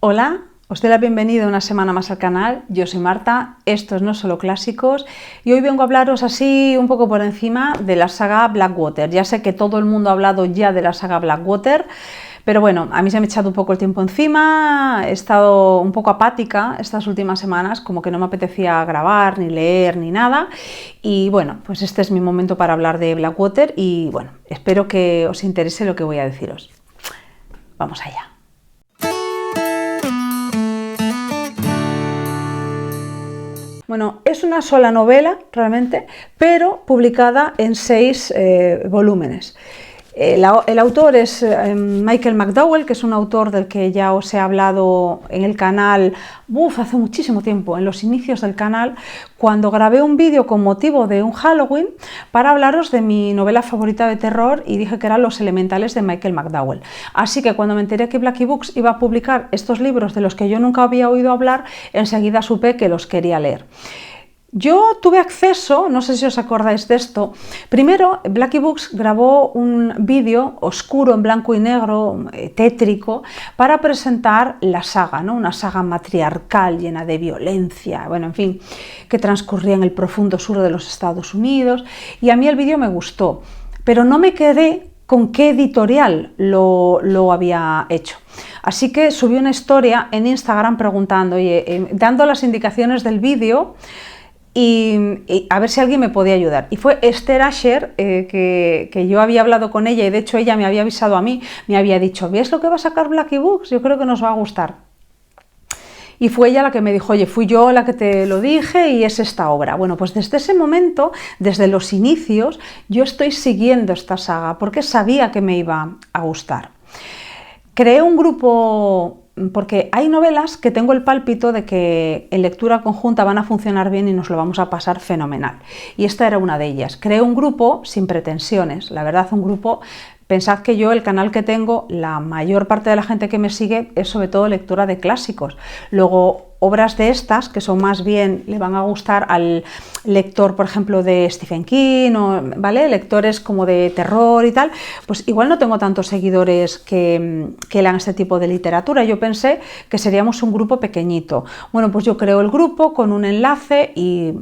Hola, os doy la bienvenida una semana más al canal. Yo soy Marta, esto es No Solo Clásicos y hoy vengo a hablaros así un poco por encima de la saga Blackwater. Ya sé que todo el mundo ha hablado ya de la saga Blackwater, pero bueno, a mí se me ha echado un poco el tiempo encima, he estado un poco apática estas últimas semanas, como que no me apetecía grabar, ni leer, ni nada. Y bueno, pues este es mi momento para hablar de Blackwater y bueno, espero que os interese lo que voy a deciros. Vamos allá. Bueno, es una sola novela realmente, pero publicada en 6 volúmenes. El autor es Michael McDowell, que es un autor del que ya os he hablado en el canal hace muchísimo tiempo, en los inicios del canal, cuando grabé un vídeo con motivo de un Halloween para hablaros de mi novela favorita de terror y dije que eran Los Elementales de Michael McDowell. Así que cuando me enteré que Blackie Books iba a publicar estos libros de los que yo nunca había oído hablar, enseguida supe que los quería leer. Yo tuve acceso, no sé si os acordáis de esto, primero Blackie Books grabó un vídeo oscuro en blanco y negro, tétrico, para presentar la saga, ¿no? Una saga matriarcal llena de violencia, bueno, en fin, que transcurría en el profundo sur de los Estados Unidos, y a mí el vídeo me gustó, pero no me quedé con qué editorial lo había hecho. Así que subí una historia en Instagram preguntando, oye, dando las indicaciones del vídeo, y a ver si alguien me podía ayudar. Y fue Esther Asher, que yo había hablado con ella y de hecho ella me había avisado a mí, me había dicho, ¿ves lo que va a sacar Blackie Books? Yo creo que nos va a gustar. Y fue ella la que me dijo, oye, fui yo la que te lo dije y es esta obra. Bueno, pues desde ese momento, desde los inicios, yo estoy siguiendo esta saga porque sabía que me iba a gustar. Creé un grupo, porque hay novelas que tengo el pálpito de que en lectura conjunta van a funcionar bien y nos lo vamos a pasar fenomenal. Y esta era una de ellas. Creé un grupo sin pretensiones, la verdad, un grupo. Pensad que yo, el canal que tengo, la mayor parte de la gente que me sigue es sobre todo lectura de clásicos. Luego, obras de estas, que son más bien, le van a gustar al lector, por ejemplo, de Stephen King, ¿vale? Lectores como de terror y tal, pues igual no tengo tantos seguidores que lean este tipo de literatura. Yo pensé que seríamos un grupo pequeñito. Bueno, pues yo creo el grupo con un enlace y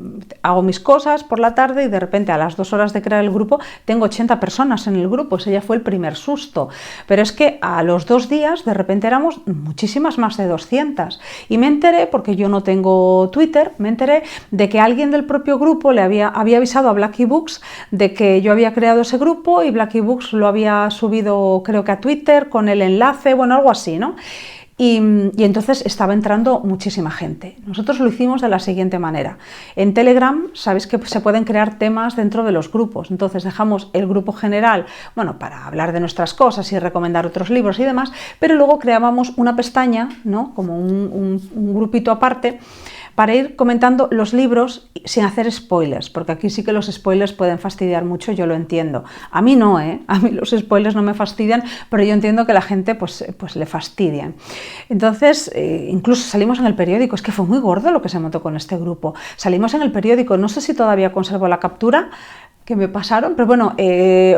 hago mis cosas por la tarde y de repente a las 2 horas de crear el grupo tengo 80 personas en el grupo. Ese ya fue el primer susto. Pero es que a los 2 días de repente éramos muchísimas más de 200 y me enteré, porque yo no tengo Twitter, me enteré de que alguien del propio grupo le había avisado a Blackie Books de que yo había creado ese grupo y Blackie Books lo había subido creo que a Twitter con el enlace, bueno, algo así, ¿no? Y entonces estaba entrando muchísima gente. Nosotros lo hicimos de la siguiente manera. En Telegram sabéis que se pueden crear temas dentro de los grupos. Entonces dejamos el grupo general, bueno, para hablar de nuestras cosas y recomendar otros libros y demás, pero luego creábamos una pestaña, ¿no? Como un grupito aparte, para ir comentando los libros sin hacer spoilers, porque aquí sí que los spoilers pueden fastidiar mucho, yo lo entiendo. A mí no, a mí los spoilers no me fastidian, pero yo entiendo que la gente pues le fastidian. Entonces, incluso salimos en el periódico, es que fue muy gordo lo que se montó con este grupo. Salimos en el periódico, no sé si todavía conservo la captura que me pasaron, pero bueno,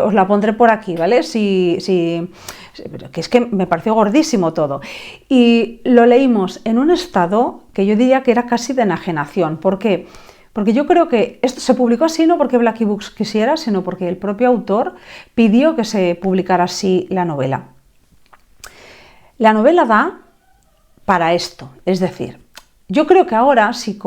os la pondré por aquí, ¿vale? Que es que me pareció gordísimo todo. Y lo leímos en un estado que yo diría que era casi de enajenación. ¿Por qué? Porque yo creo que esto se publicó así no porque Blackie Books quisiera, sino porque el propio autor pidió que se publicara así la novela. La novela da para esto, es decir, yo creo que ahora, si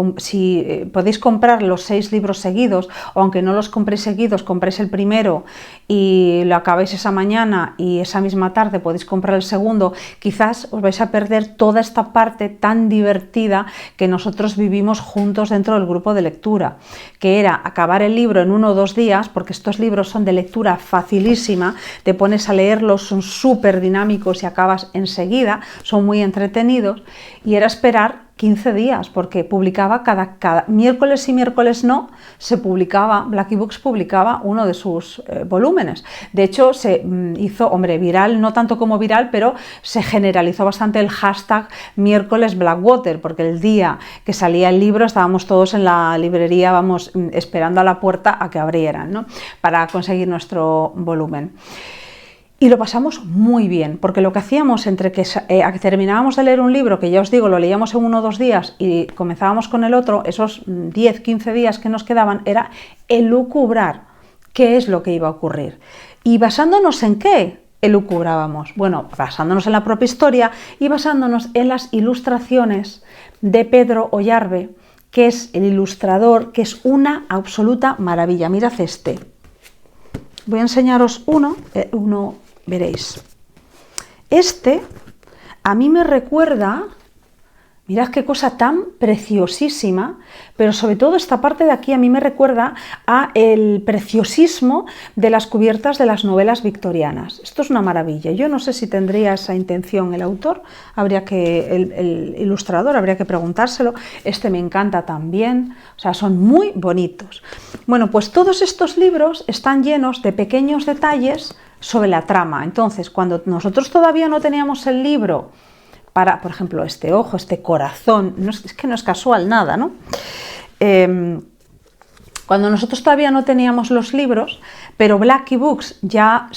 podéis comprar los 6 libros seguidos, o aunque no los compréis seguidos, compréis el primero y lo acabáis esa mañana y esa misma tarde podéis comprar el segundo, quizás os vais a perder toda esta parte tan divertida que nosotros vivimos juntos dentro del grupo de lectura, que era acabar el libro en 1 o 2 días, porque estos libros son de lectura facilísima, te pones a leerlos, son súper dinámicos y acabas enseguida, son muy entretenidos, y era esperar 15 días, porque publicaba cada miércoles y miércoles no, se publicaba, Blackie Books publicaba uno de sus volúmenes. De hecho, se hizo, hombre, viral, no tanto como viral, pero se generalizó bastante el hashtag miércoles Blackwater, porque el día que salía el libro estábamos todos en la librería, vamos, esperando a la puerta a que abrieran, ¿no? Para conseguir nuestro volumen. Y lo pasamos muy bien, porque lo que hacíamos entre que terminábamos de leer un libro, que ya os digo, lo leíamos en 1 o 2 días y comenzábamos con el otro, esos 10, 15 días que nos quedaban, era elucubrar qué es lo que iba a ocurrir. ¿Y basándonos en qué elucubrábamos? Bueno, basándonos en la propia historia y basándonos en las ilustraciones de Pedro Oyarbe, que es el ilustrador, que es una absoluta maravilla. Mirad este. Voy a enseñaros uno veréis. Este a mí me recuerda, mirad qué cosa tan preciosísima, pero sobre todo esta parte de aquí a mí me recuerda a el preciosismo de las cubiertas de las novelas victorianas. Esto es una maravilla. Yo no sé si tendría esa intención el autor, el ilustrador, habría que preguntárselo. Este me encanta también, o sea, son muy bonitos. Bueno, pues todos estos libros están llenos de pequeños detalles sobre la trama. Entonces, cuando nosotros todavía no teníamos el libro para, por ejemplo, este ojo, este corazón, es que no es casual nada, ¿no? Cuando nosotros todavía no teníamos los libros, pero Blackie Books ya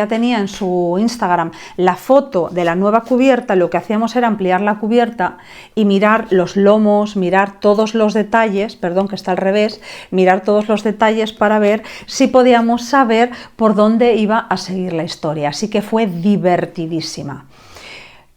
tenía en su Instagram la foto de la nueva cubierta, lo que hacíamos era ampliar la cubierta y mirar los lomos, mirar todos los detalles, perdón que está al revés, mirar todos los detalles para ver si podíamos saber por dónde iba a seguir la historia. Así que fue divertidísima.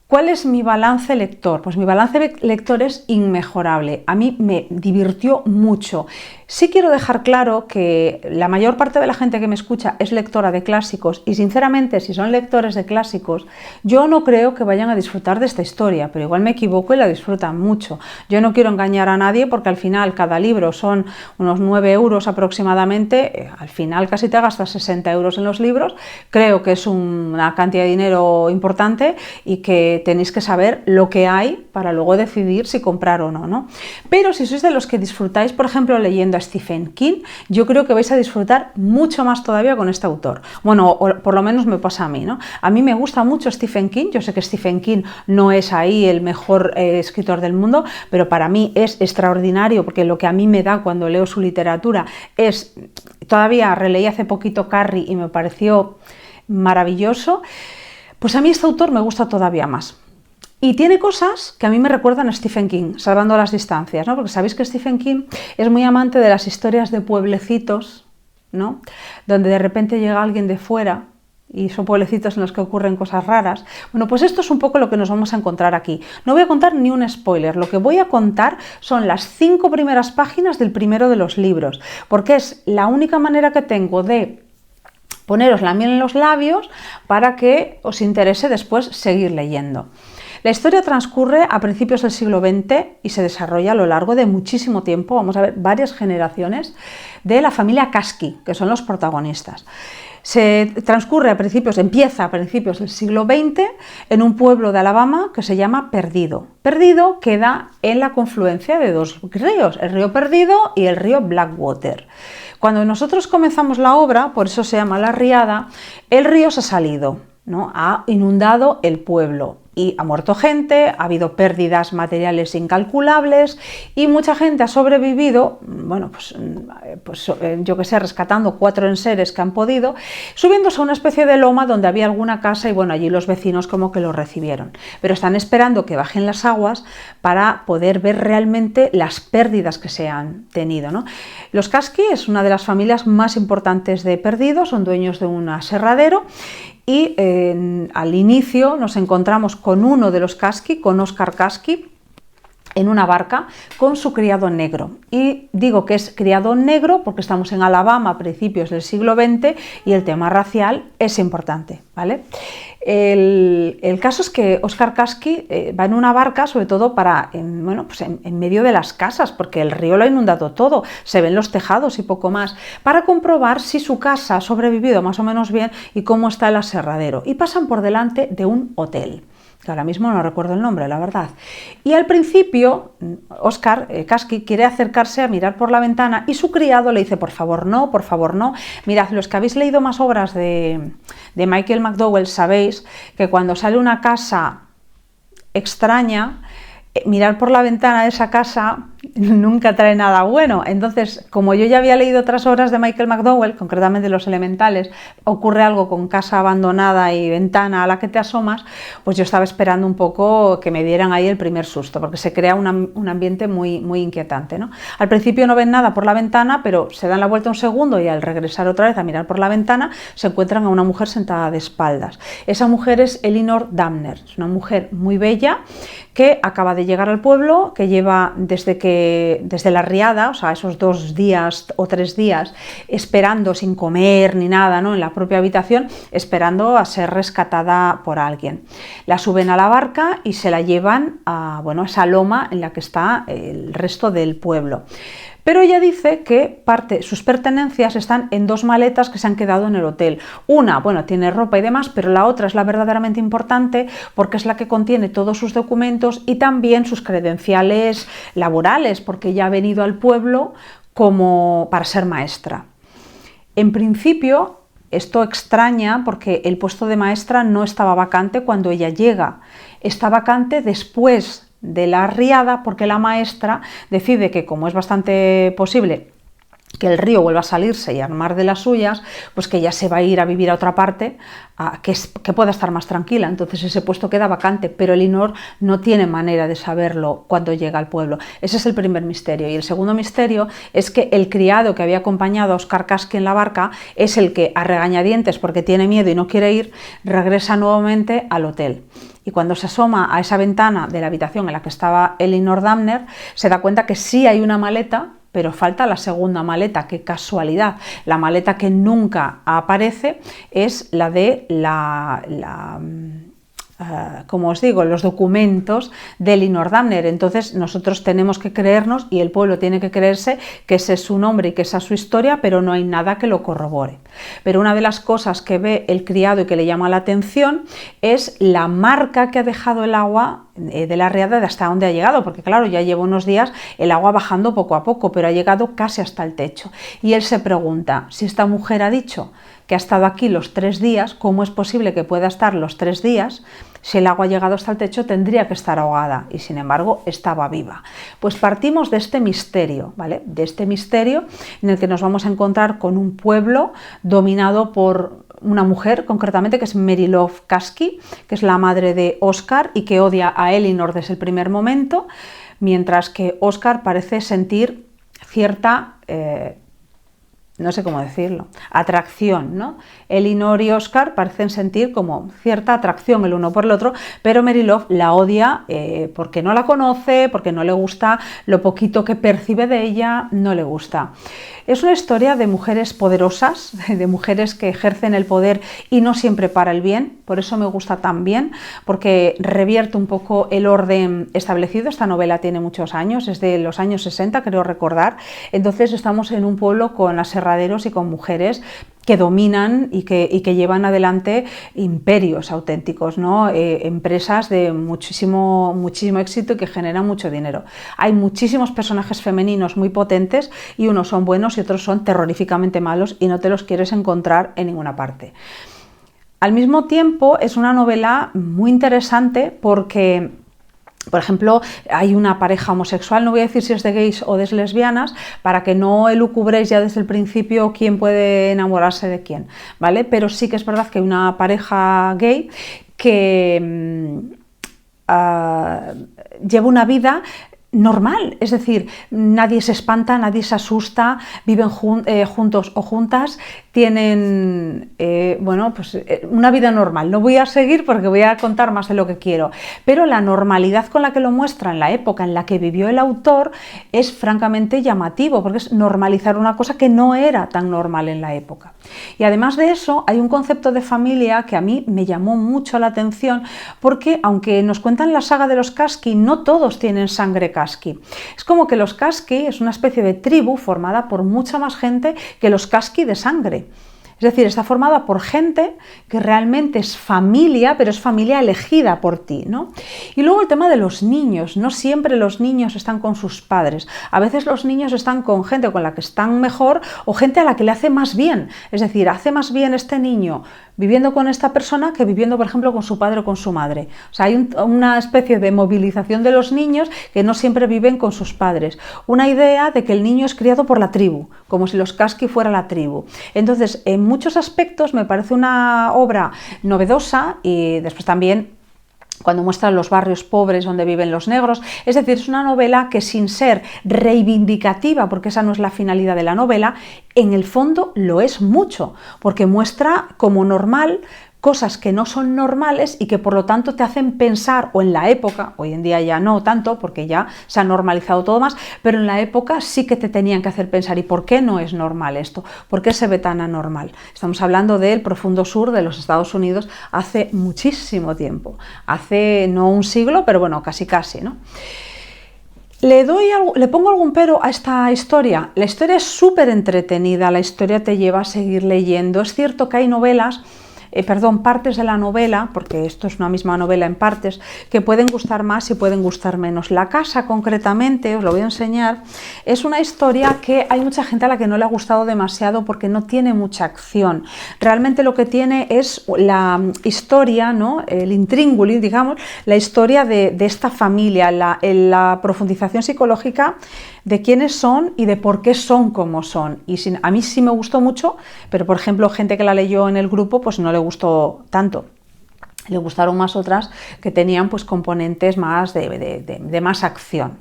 ¿Cuál es mi balance lector? Pues mi balance lector es inmejorable. A mí me divirtió mucho. Sí quiero dejar claro que la mayor parte de la gente que me escucha es lectora de clásicos y sinceramente si son lectores de clásicos yo no creo que vayan a disfrutar de esta historia, pero igual me equivoco y la disfrutan mucho. Yo no quiero engañar a nadie porque al final cada libro son unos 9 euros aproximadamente, al final casi te gastas 60 euros en los libros, creo que es una cantidad de dinero importante y que tenéis que saber lo que hay para luego decidir si comprar o no, ¿no? Pero si sois de los que disfrutáis, por ejemplo, leyendo a Stephen King, yo creo que vais a disfrutar mucho más todavía con este autor. Bueno, o por lo menos me pasa a mí, ¿no? A mí me gusta mucho Stephen King, yo sé que Stephen King no es ahí el mejor escritor del mundo, pero para mí es extraordinario porque lo que a mí me da cuando leo su literatura es, todavía releí hace poquito Carrie y me pareció maravilloso. Pues a mí este autor me gusta todavía más. Y tiene cosas que a mí me recuerdan a Stephen King, salvando las distancias, ¿no? Porque sabéis que Stephen King es muy amante de las historias de pueblecitos, ¿no? Donde de repente llega alguien de fuera y son pueblecitos en los que ocurren cosas raras. Bueno, pues esto es un poco lo que nos vamos a encontrar aquí. No voy a contar ni un spoiler, lo que voy a contar son las 5 primeras páginas del primero de los libros, porque es la única manera que tengo de poneros la miel en los labios para que os interese después seguir leyendo. La historia transcurre a principios del siglo XX y se desarrolla a lo largo de muchísimo tiempo. Vamos a ver varias generaciones de la familia Kasky, que son los protagonistas. Empieza a principios del siglo XX en un pueblo de Alabama que se llama Perdido. Perdido queda en la confluencia de 2 ríos, el río Perdido y el río Blackwater. Cuando nosotros comenzamos la obra, por eso se llama La Riada, el río se ha salido, ¿no? Ha inundado el pueblo y ha muerto gente, ha habido pérdidas materiales incalculables y mucha gente ha sobrevivido, bueno, yo que sé, rescatando 4 enseres que han podido, subiéndose a una especie de loma donde había alguna casa y bueno, allí los vecinos como que los recibieron. Pero están esperando que bajen las aguas para poder ver realmente las pérdidas que se han tenido, ¿no? Los Kasky es una de las familias más importantes de Perdido, son dueños de un aserradero. Y al inicio nos encontramos con uno de los Kasky, con Oscar Kasky, en una barca con su criado negro. Y digo que es criado negro porque estamos en Alabama a principios del siglo XX y el tema racial es importante, ¿vale? El caso es que Oscar Kasky va en una barca sobre todo en medio de las casas porque el río lo ha inundado todo, se ven los tejados y poco más, para comprobar si su casa ha sobrevivido más o menos bien y cómo está el aserradero. Y pasan por delante de un hotel, que ahora mismo no recuerdo el nombre, la verdad. Y al principio, Oscar Kasky quiere acercarse a mirar por la ventana y su criado le dice, por favor no. Mirad, los que habéis leído más obras de Michael McDowell sabéis que cuando sale una casa extraña, mirar por la ventana de esa casa nunca trae nada bueno. Entonces, como yo ya había leído otras obras de Michael McDowell, concretamente Los Elementales, ocurre algo con casa abandonada y ventana a la que te asomas, pues yo estaba esperando un poco que me dieran ahí el primer susto, porque se crea un ambiente muy, muy inquietante, ¿no? Al principio no ven nada por la ventana, pero se dan la vuelta un segundo y al regresar otra vez a mirar por la ventana se encuentran a una mujer sentada de espaldas. Esa mujer es Elinor Damner, es una mujer muy bella que acaba de llegar al pueblo, que lleva desde la riada, o sea, esos 2 días o 3 días, esperando sin comer ni nada, ¿no? En la propia habitación, esperando a ser rescatada por alguien. La suben a la barca y se la llevan a, bueno, esa loma en la que está el resto del pueblo. Pero ella dice que sus pertenencias están en 2 maletas que se han quedado en el hotel. Una, bueno, tiene ropa y demás, pero la otra es la verdaderamente importante porque es la que contiene todos sus documentos y también sus credenciales laborales, porque ella ha venido al pueblo para ser maestra. En principio, esto extraña porque el puesto de maestra no estaba vacante cuando ella llega, está vacante después de la riada, porque la maestra decide que, como es bastante posible que el río vuelva a salirse y armar de las suyas, pues que ella se va a ir a vivir a otra parte que pueda estar más tranquila. Entonces ese puesto queda vacante, pero Elinor no tiene manera de saberlo cuando llega al pueblo. Ese es el primer misterio. Y el segundo misterio es que el criado que había acompañado a Oscar Kasky en la barca es el que, a regañadientes porque tiene miedo y no quiere ir, regresa nuevamente al hotel. Y cuando se asoma a esa ventana de la habitación en la que estaba Elinor Damner, se da cuenta que sí hay una maleta, pero falta la segunda maleta. ¡Qué casualidad! La maleta que nunca aparece es la de como os digo, los documentos de Elinor Damner. Entonces nosotros tenemos que creernos, y el pueblo tiene que creerse, que ese es su nombre y que esa es su historia, pero no hay nada que lo corrobore. Pero una de las cosas que ve el criado y que le llama la atención es la marca que ha dejado el agua de la riada de hasta dónde ha llegado, porque claro, ya lleva unos días el agua bajando poco a poco, pero ha llegado casi hasta el techo. Y él se pregunta, si esta mujer ha dicho que ha estado aquí los 3 días, ¿cómo es posible que pueda estar los 3 días? Si el agua ha llegado hasta el techo, tendría que estar ahogada y, sin embargo, estaba viva. Pues partimos de este misterio, ¿vale? De este misterio en el que nos vamos a encontrar con un pueblo dominado por una mujer, concretamente, que es Mary Love Kasky, que es la madre de Oscar y que odia a Elinor desde el primer momento, mientras que Oscar parece sentir cierta no sé cómo decirlo, atracción, ¿no? Elinor y Oscar parecen sentir como cierta atracción el uno por el otro, pero Mary Love la odia porque no la conoce, porque no le gusta lo poquito que percibe de ella, no le gusta. Es una historia de mujeres poderosas, de mujeres que ejercen el poder y no siempre para el bien. Por eso me gusta también, porque revierte un poco el orden establecido. Esta novela tiene muchos años, es de los años 60, creo recordar. Entonces estamos en un pueblo con aserraderos y con mujeres que dominan y que llevan adelante imperios auténticos, ¿no? Empresas de muchísimo éxito y que generan mucho dinero. Hay muchísimos personajes femeninos muy potentes y unos son buenos y otros son terroríficamente malos y no te los quieres encontrar en ninguna parte. Al mismo tiempo es una novela muy interesante porque, por ejemplo, hay una pareja homosexual, no voy a decir si es de gays o de lesbianas, para que no elucubréis ya desde el principio quién puede enamorarse de quién, ¿vale? Pero sí que es verdad que hay una pareja gay que lleva una vida normal, es decir, nadie se espanta, nadie se asusta, viven juntos o juntas, tienen una vida normal. No voy a seguir porque voy a contar más de lo que quiero, pero la normalidad con la que lo muestra en la época en la que vivió el autor es francamente llamativo, porque es normalizar una cosa que no era tan normal en la época. Y además de eso, hay un concepto de familia que a mí me llamó mucho la atención, porque aunque nos cuentan la saga de los Kasky, no todos tienen sangre Kasky. Es como que los Kasky es una especie de tribu formada por mucha más gente que los Kasky de sangre. Es decir, está formada por gente que realmente es familia, pero es familia elegida por ti, ¿no? Y luego el tema de los niños. No siempre los niños están con sus padres. A veces los niños están con gente con la que están mejor o gente a la que le hace más bien. Es decir, hace más bien este niño viviendo con esta persona que viviendo, por ejemplo, con su padre o con su madre. O sea, hay una especie de movilización de los niños que no siempre viven con sus padres. Una idea de que el niño es criado por la tribu, como si los Kasky fuera la tribu. Entonces, en muchos aspectos me parece una obra novedosa y después también cuando muestra los barrios pobres donde viven los negros. Es decir, es una novela que sin ser reivindicativa, porque esa no es la finalidad de la novela, en el fondo lo es mucho, porque muestra como normal cosas que no son normales y que por lo tanto te hacen pensar, o en la época, hoy en día ya no tanto porque ya se ha normalizado todo más, pero en la época sí que te tenían que hacer pensar, ¿y por qué no es normal esto? ¿Por qué se ve tan anormal? Estamos hablando del profundo sur de los Estados Unidos hace muchísimo tiempo, hace no un siglo, pero bueno, casi, ¿no? ¿Le pongo algún pero a esta historia? La historia es súper entretenida, la historia te lleva a seguir leyendo. Es cierto que hay novelas, partes de la novela, porque esto es una misma novela en partes, que pueden gustar más y pueden gustar menos. La casa, concretamente, os lo voy a enseñar, es una historia que hay mucha gente a la que no le ha gustado demasiado porque no tiene mucha acción. Realmente lo que tiene es la historia, ¿no? El intríngulis, digamos, la historia de esta familia, la profundización psicológica de quiénes son y de por qué son como son. Y a mí sí me gustó mucho, pero por ejemplo, gente que la leyó en el grupo, pues no le gustó tanto. Le gustaron más otras que tenían pues componentes más de más acción.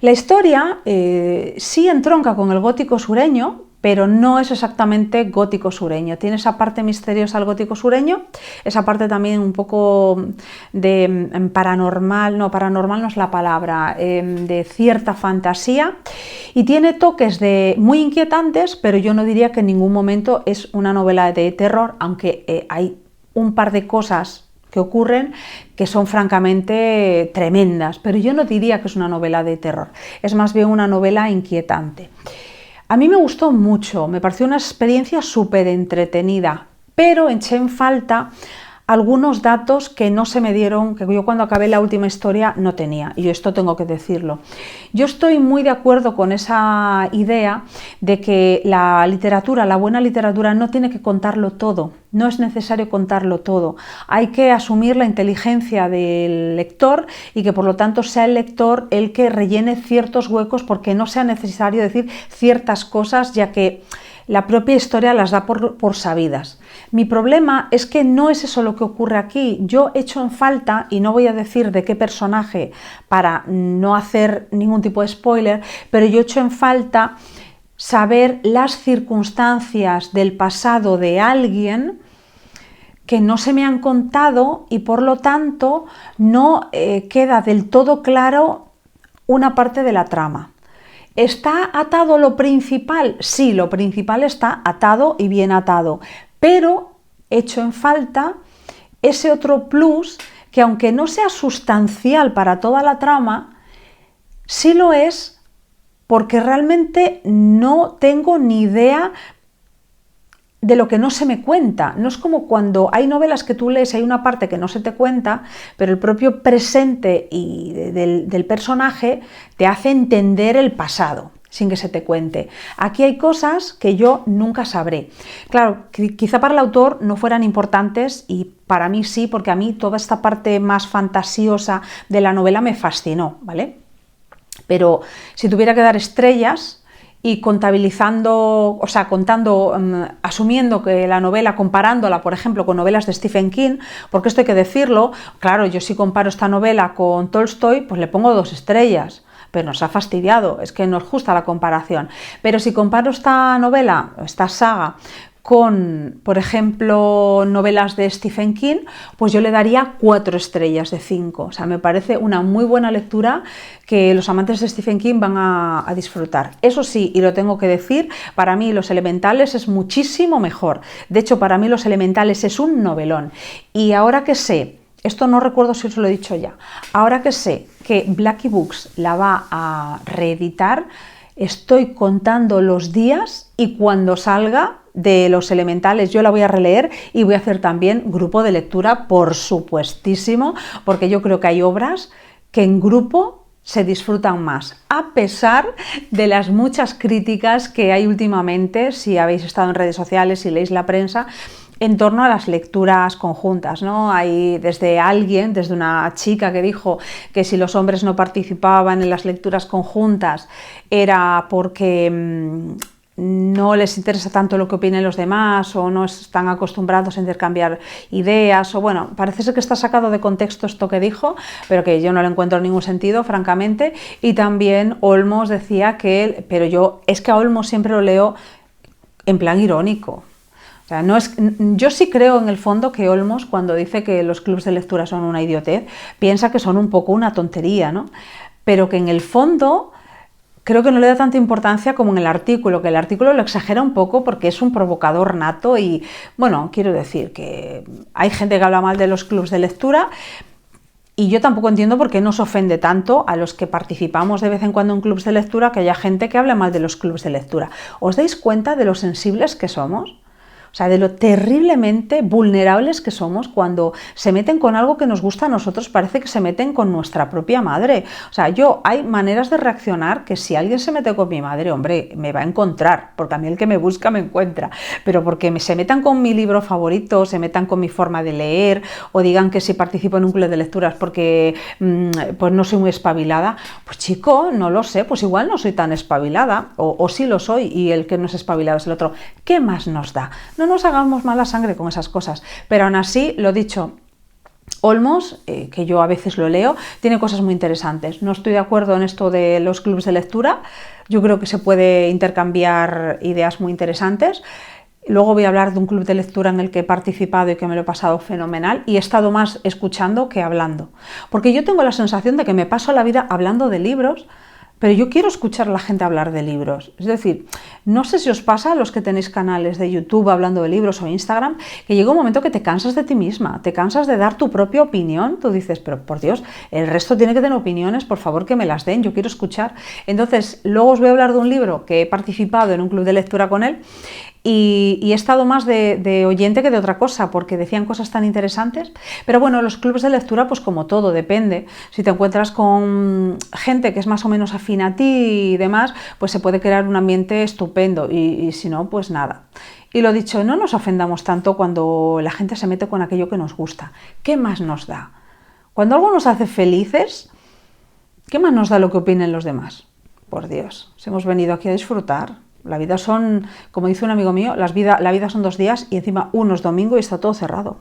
La historia sí entronca con el gótico sureño, pero no es exactamente gótico sureño. Tiene esa parte misteriosa al gótico sureño, esa parte también un poco de paranormal no es la palabra, de cierta fantasía, y tiene toques muy inquietantes, pero yo no diría que en ningún momento es una novela de terror, aunque hay un par de cosas que ocurren que son francamente tremendas, pero yo no diría que es una novela de terror, es más bien una novela inquietante. A mí me gustó mucho, me pareció una experiencia súper entretenida, pero eché en falta algunos datos que no se me dieron, que yo cuando acabé la última historia no tenía, y esto tengo que decirlo. Yo estoy muy de acuerdo con esa idea de que la literatura, la buena literatura, no tiene que contarlo todo, no es necesario contarlo todo. Hay que asumir la inteligencia del lector y que por lo tanto sea el lector el que rellene ciertos huecos porque no sea necesario decir ciertas cosas, ya que la propia historia las da por sabidas. Mi problema es que no es eso lo que ocurre aquí. Yo echo en falta, y no voy a decir de qué personaje para no hacer ningún tipo de spoiler, pero yo echo en falta saber las circunstancias del pasado de alguien que no se me han contado y por lo tanto no queda del todo claro una parte de la trama. ¿Está atado lo principal? Sí, lo principal está atado y bien atado, pero echo en falta ese otro plus que, aunque no sea sustancial para toda la trama, sí lo es porque realmente no tengo ni idea de lo que no se me cuenta. No es como cuando hay novelas que tú lees, hay una parte que no se te cuenta, pero el propio presente del personaje te hace entender el pasado sin que se te cuente. Aquí hay cosas que yo nunca sabré. Claro, quizá para el autor no fueran importantes y para mí sí, porque a mí toda esta parte más fantasiosa de la novela me fascinó, ¿vale? Pero si tuviera que dar estrellas, y contabilizando, o sea, asumiendo que la novela, comparándola, por ejemplo, con novelas de Stephen King, porque esto hay que decirlo, claro, yo si comparo esta novela con Tolstoy, pues le pongo 2 estrellas, pero nos ha fastidiado, es que no es justa la comparación. Pero si comparo esta novela, esta saga, con, por ejemplo, novelas de Stephen King, pues yo le daría 4 estrellas de 5. O sea, me parece una muy buena lectura que los amantes de Stephen King van a disfrutar. Eso sí, y lo tengo que decir, para mí Los Elementales es muchísimo mejor. De hecho, para mí Los Elementales es un novelón. Y ahora que sé, esto no recuerdo si os lo he dicho ya, ahora que sé que Blackie Books la va a reeditar, estoy contando los días y cuando salga de Los Elementales yo la voy a releer y voy a hacer también grupo de lectura, por supuestísimo, porque yo creo que hay obras que en grupo se disfrutan más, a pesar de las muchas críticas que hay últimamente, si habéis estado en redes sociales, si leéis la prensa, en torno a las lecturas conjuntas, ¿no? Hay desde una chica que dijo que si los hombres no participaban en las lecturas conjuntas era porque no les interesa tanto lo que opinen los demás o no están acostumbrados a intercambiar ideas, o bueno, parece ser que está sacado de contexto esto que dijo, pero que yo no le encuentro ningún sentido, francamente. Y también Olmos decía que pero es que a Olmos siempre lo leo en plan irónico. O sea, yo sí creo en el fondo que Olmos, cuando dice que los clubs de lectura son una idiotez, piensa que son un poco una tontería, ¿no? Pero que en el fondo creo que no le da tanta importancia como en el artículo, que el artículo lo exagera un poco porque es un provocador nato y, bueno, quiero decir que hay gente que habla mal de los clubs de lectura y yo tampoco entiendo por qué nos ofende tanto a los que participamos de vez en cuando en clubs de lectura que haya gente que hable mal de los clubs de lectura. ¿Os dais cuenta de lo sensibles que somos? O sea, de lo terriblemente vulnerables que somos cuando se meten con algo que nos gusta a nosotros, parece que se meten con nuestra propia madre. O sea, hay maneras de reaccionar que si alguien se mete con mi madre, hombre, me va a encontrar, porque a mí el que me busca me encuentra, pero porque se metan con mi libro favorito, se metan con mi forma de leer, o digan que si participo en un club de lecturas porque pues no soy muy espabilada, pues chico, no lo sé, pues igual no soy tan espabilada, o sí lo soy, y el que no es espabilado es el otro. ¿Qué más nos da? No nos hagamos mala sangre con esas cosas, pero aún así, lo dicho, Olmos, que yo a veces lo leo, tiene cosas muy interesantes. No estoy de acuerdo en esto de los clubs de lectura, yo creo que se puede intercambiar ideas muy interesantes. Luego voy a hablar de un club de lectura en el que he participado y que me lo he pasado fenomenal y he estado más escuchando que hablando, porque yo tengo la sensación de que me paso la vida hablando de libros, pero yo quiero escuchar a la gente hablar de libros. Es decir, no sé si os pasa a los que tenéis canales de YouTube hablando de libros o Instagram, que llega un momento que te cansas de ti misma, te cansas de dar tu propia opinión. Tú dices, pero por Dios, el resto tiene que tener opiniones, por favor que me las den, yo quiero escuchar. Entonces, luego os voy a hablar de un libro que he participado en un club de lectura con él y he estado más de oyente que de otra cosa, porque decían cosas tan interesantes. Pero bueno, los clubes de lectura, pues como todo, depende. Si te encuentras con gente que es más o menos afín a ti y demás, pues se puede crear un ambiente estupendo y si no, pues nada. Y lo dicho, no nos ofendamos tanto cuando la gente se mete con aquello que nos gusta. ¿Qué más nos da? Cuando algo nos hace felices, ¿qué más nos da lo que opinen los demás? Por Dios, si hemos venido aquí a disfrutar. La vida son, como dice un amigo mío, la vida son 2 días y encima uno es domingo y está todo cerrado.